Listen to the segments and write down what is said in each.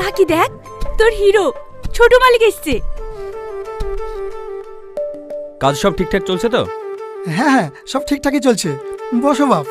কাকি দেখ, তোর হিরো ছোট মালিক এসছে। কাজ সব ঠিকঠাক চলছে তো? হ্যাঁ হ্যাঁ, সব ঠিকঠাকই চলছে। বসো বাপ।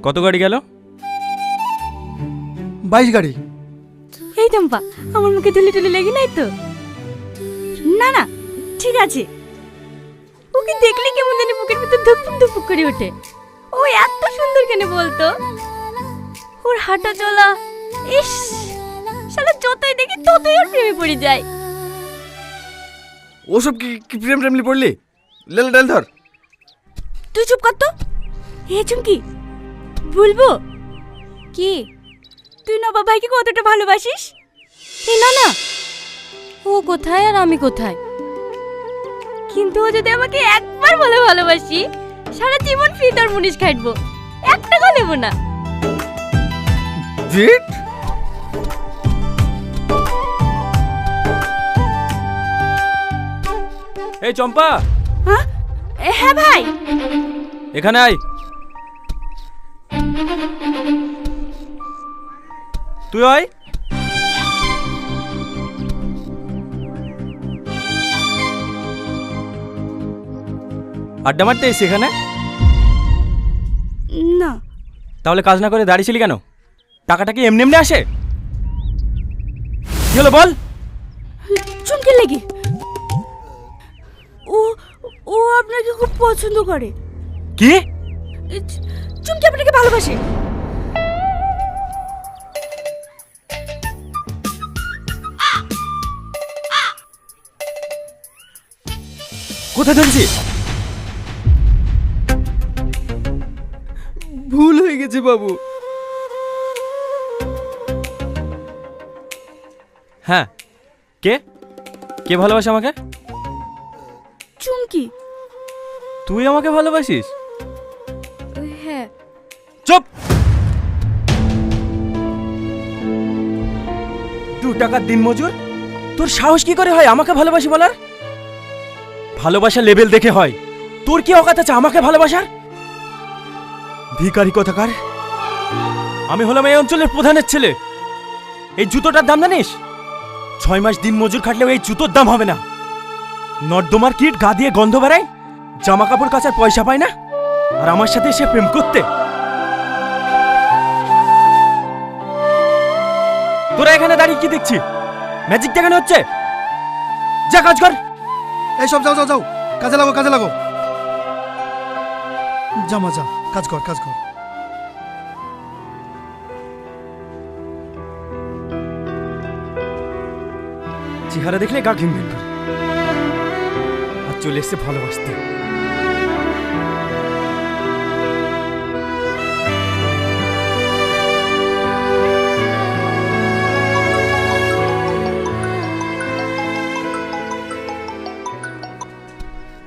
কত গাড়ি গেল? 22 গাড়ি। এই চম্পা, আমার মুখে ধুলি টুলি লেগে নাই তো? না না, ঠিক আছে। ওকে দেখলে কেমন জানি বুকের ভিতর ধুকপুক ধুকপুক করে ওঠে। ও এত সুন্দর কেন বলতো? ওর হাঁটা চলা, ইস, শালা যতই দেখি ততই ওর প্রেমে পড়ে যায়। ওসব কি প্রেম টেমলি পড়লি? লেলে ডাল ধর। তুই চুপ কর তো। এ চুমকি, বলবো কি তুই নবাব ভাইকে কতটা ভালোবাসিস? এই না না, ও কোথায় আর আমি কোথায়? কিন্তু ও যদি আমাকে একবার বলে ভালোবাসি, সারা জীবন ফ্রি তোর মুনিশ খাটবো, এক টাকা নেব না। জিট এই চম্পা, হ্যাঁ হ্যাঁ ভাই। এখানে আয়। তুই আয়। আড্ডা মারতে এসে এখানে? না। তাহলে কাজ না করে দাঁড়িয়েছিলি কেন? টাকাটা কি এমনি এমনি আসে? কি হলো বল? চুমকি লেগে ও ও আপনাকে খুব পছন্দ করে। কি? চুমকি আপনাকে ভালোবাসে। কোথায় ধরেছি? ভুল হয়ে গেছে বাবু। হ্যাঁ, কে কে ভালোবাসে আমাকে? চুমকি। তুই আমাকে ভালোবাসিস? হ্যাঁ। চুপ! 2 টাকার দিন মজুর, তোর সাহস কি করে হয় আমাকে ভালোবাসি বলার? ভালোবাসা লেভেল দেখে হয়। তোর কি অকাত আছে আমাকে ভালোবাসার? ভিখারি কোথাকার। আমি হলাম এই অঞ্চলের প্রধানের ছেলে। এই জুতোটার দাম জানিস? 6 মাস দিন মজুর খাটলেও এই জুতোর দাম হবে না। নর্দমার কিট গা দিয়ে গন্ধ বেড়ায়, জামা কাপড় কাচার পয়সা পায় না, আর আমার সাথে এসে প্রেম করতে। তোরা এখানে দাঁড়িয়ে কি দেখছি? ম্যাজিক দেখানো হচ্ছে? যা কাজ কর। এই সব যাও যাও যাও, কাজে লাগো কাজে লাগো। জামা যা, কাজ কর কাজ কর। চেহারা দেখলে গা ঘিন ঘিন করে। আর চলে এসছে ভালোবাসতে।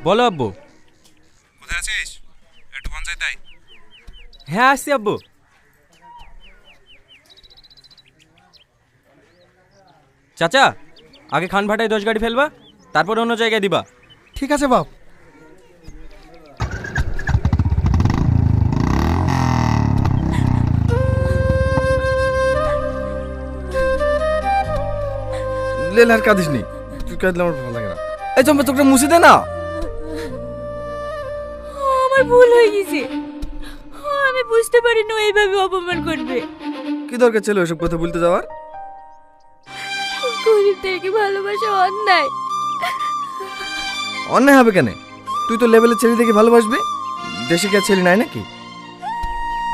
বলো আব্বু। কোথায় আছিস? একটু পঞ্চায়েত আয়। হ্যাঁ আসছি আব্বু। চাচা, আগে খান ভাটায় 10 গাড়ি ফেলবা, তারপর অন্য জায়গায় দিবা। ঠিক আছে বাপ। লেলে আর কাঁদিস নি, তুই কাঁদলে আমার ভালো লাগে না। এই চম্পা, তোকে মুছে দে না। আমার ভুল হয়ে গেছে। আমি বুঝতে পারিনি ও এইভাবে অপমান করবে। কি দরকার ছিল ওসব কথা বলতে যাওয়ার? গরিবদেরকে ভালোবাসা অন্যায়। অন্যায় হবে কেন? তুই তো লেভেলের ছেলে দেখে ভালোবাসবি। দেশে কি আর ছেলে নাই নাকি?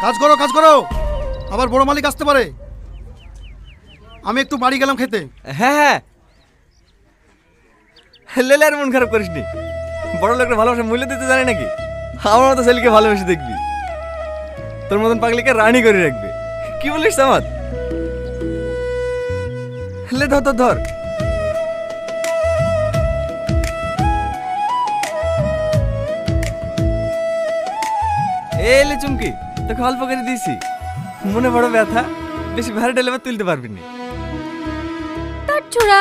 কাজ করো কাজ করো, আবার বড় মালিক আসতে পারে। আমি একটু বাড়ি গেলাম খেতে। হ্যাঁ হ্যাঁ, লেলে আর মন খারাপ করিস নি। বড় লোকরা ভালোবাসা মূল্য দিতে জানে নাকি? আমার মতো ছেলেকে ভালোবেসে দেখবি, তোর মতন পাগলিকে রানী করে রাখবে। কি বলিস সামাদ? লে ধর ধর ধর। এলে চুমকি, তোকে অল্প করে দিয়েছি। মনে বড় ব্যথা, বেশি ভারী ডালে তুলতে পারবি না। তার ছোড়া।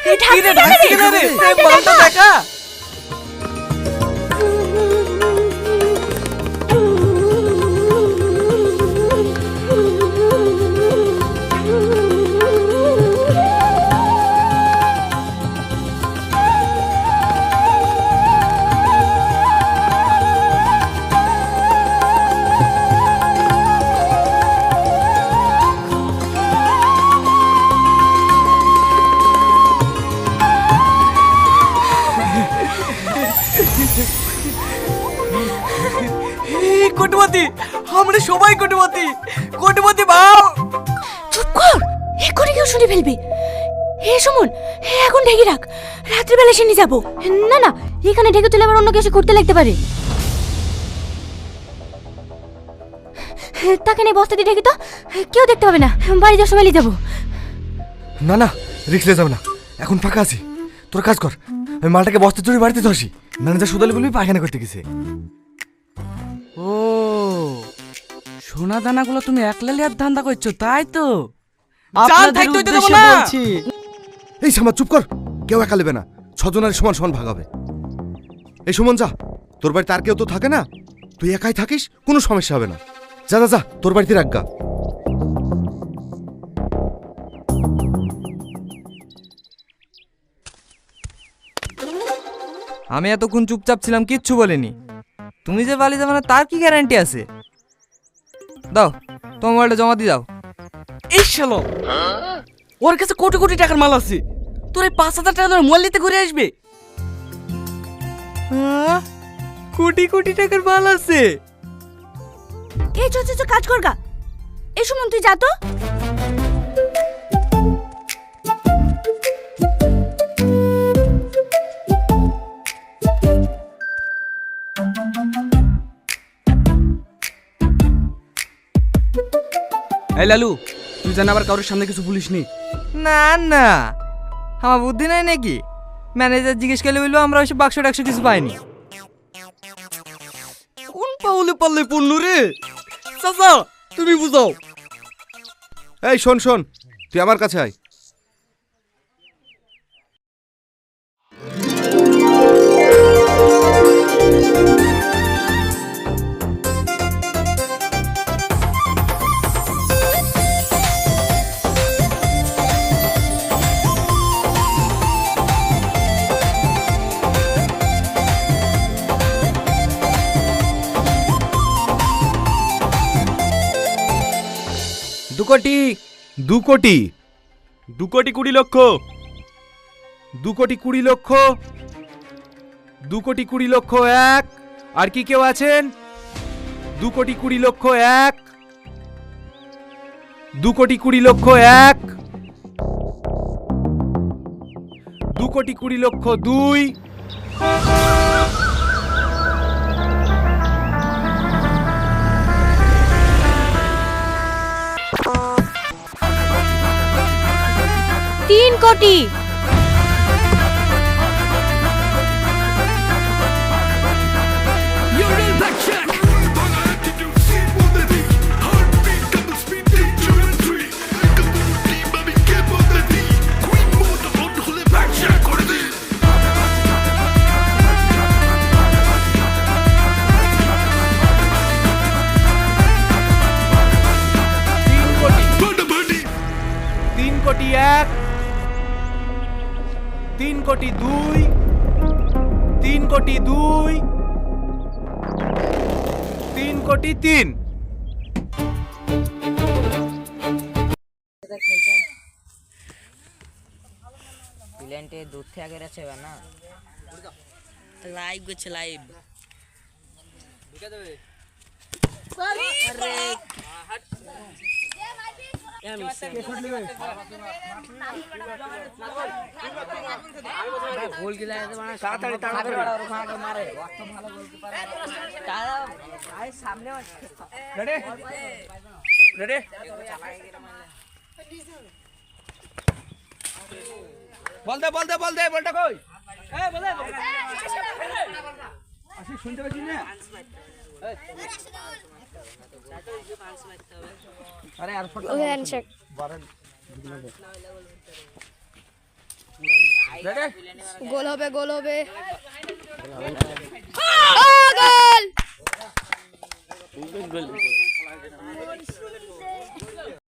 কি রে ঢাকছি কেন রে? মালটা দেখা। কোটিপতি, আমরা সবাই কোটিপতি, কোটিপতি বাপ। চুপ কর, এক্ষুনি কেউ শুনে ফেলবে। হে সুমন, এখন ঢেকে রাখ, রাত্রিবেলা এসে নিয়ে যাবো। না না, এখানে ঢেকে তুলে আবার অন্য কেউ এসে করতে লাগতে পারে। তাকে নিয়ে বস্তা দিয়ে ঢেকে তো কেউ দেখতে পাবে না, বাড়ি যাওয়ার সময় নিয়ে যাবো। না না, রিস্ক নিয়ে যাবে না, এখন ফাঁকা আছি। তোর কাজ কর, আমি মালটাকে বস্তা চুরি বাড়িতে তো আসি। নানা যা সুদালি বলবি পায়খানা করতে গেছে। ও, সোনা দানাগুলো তুমি একলা লিয়ার ধান্দা করছো তাই তো? জান থাকতে হইতে দেবো না। এই সামা চুপ কর, কেউ একা নেবে না, ছজনের সমান সমান ভাগ হবে। এই সুমন যা, তোর বাড়িতে আর কেউ তো থাকে না, তুই একাই থাকিস, কোনো সমস্যা হবে না। যা যা যা, তোর বাড়িতে রাখগা। আমি এতক্ষণ চুপচাপ ছিলাম, কিচ্ছু বলিনি। তুমি যে পালিয়ে যাবে না তার কি গ্যারান্টি আছে? দাও তোমার মোবাইলটা জমা দিয়ে দাও। এই শালো, ওর কাছে কোটি কোটি টাকার মাল আছে, তোর এই 5,000 টাকা ধরে মোবাইল নিতে ঘুরে আসবে? কোটি কোটি টাকার মাল আছে? এই চো চো চো, কাজ কর গা। এই সুমন তুই যা তো। এই লালু, তুই জানা আবার কারোর সামনে কিছু বলিস নি। না না, আমার বুদ্ধি নাই নাকি? ম্যানেজার জিজ্ঞেস করলে বললো আমরা ওইসব বাক্স টাক্স কিছু পাইনি। কোন পাউলে পাল্লে পড়লো রে? চাচা তুমি বুঝাও। এই শোন শোন, তুই আমার কাছে আয়। দু কোটি 20 লক্ষ 2,20 লক্ষ 2,20 লক্ষ 1। আর কি কেউ আছেন? 2,20 লক্ষ 1, 2,20 লক্ষ 1, 2,20 লক্ষ 2। তিন কোটি। তিন কোটি 1, 3 কোটি 2, 3 কোটি 2, 3 কোটি 3। প্লেনটে দূর থেকে গেছে না, লাইভ গেছে লাইভ। গোল গিলা তাড়াতাড়ি তাড়াতাড়ি মারে ভালো গোলকিপার তারা আই সামনে রেডি রেডি বল দে বলটা কই? এই বল দে। আসি শুনতে পাচ্ছিস না? আরে আর ফটো গোল হবে গোল হবে গোল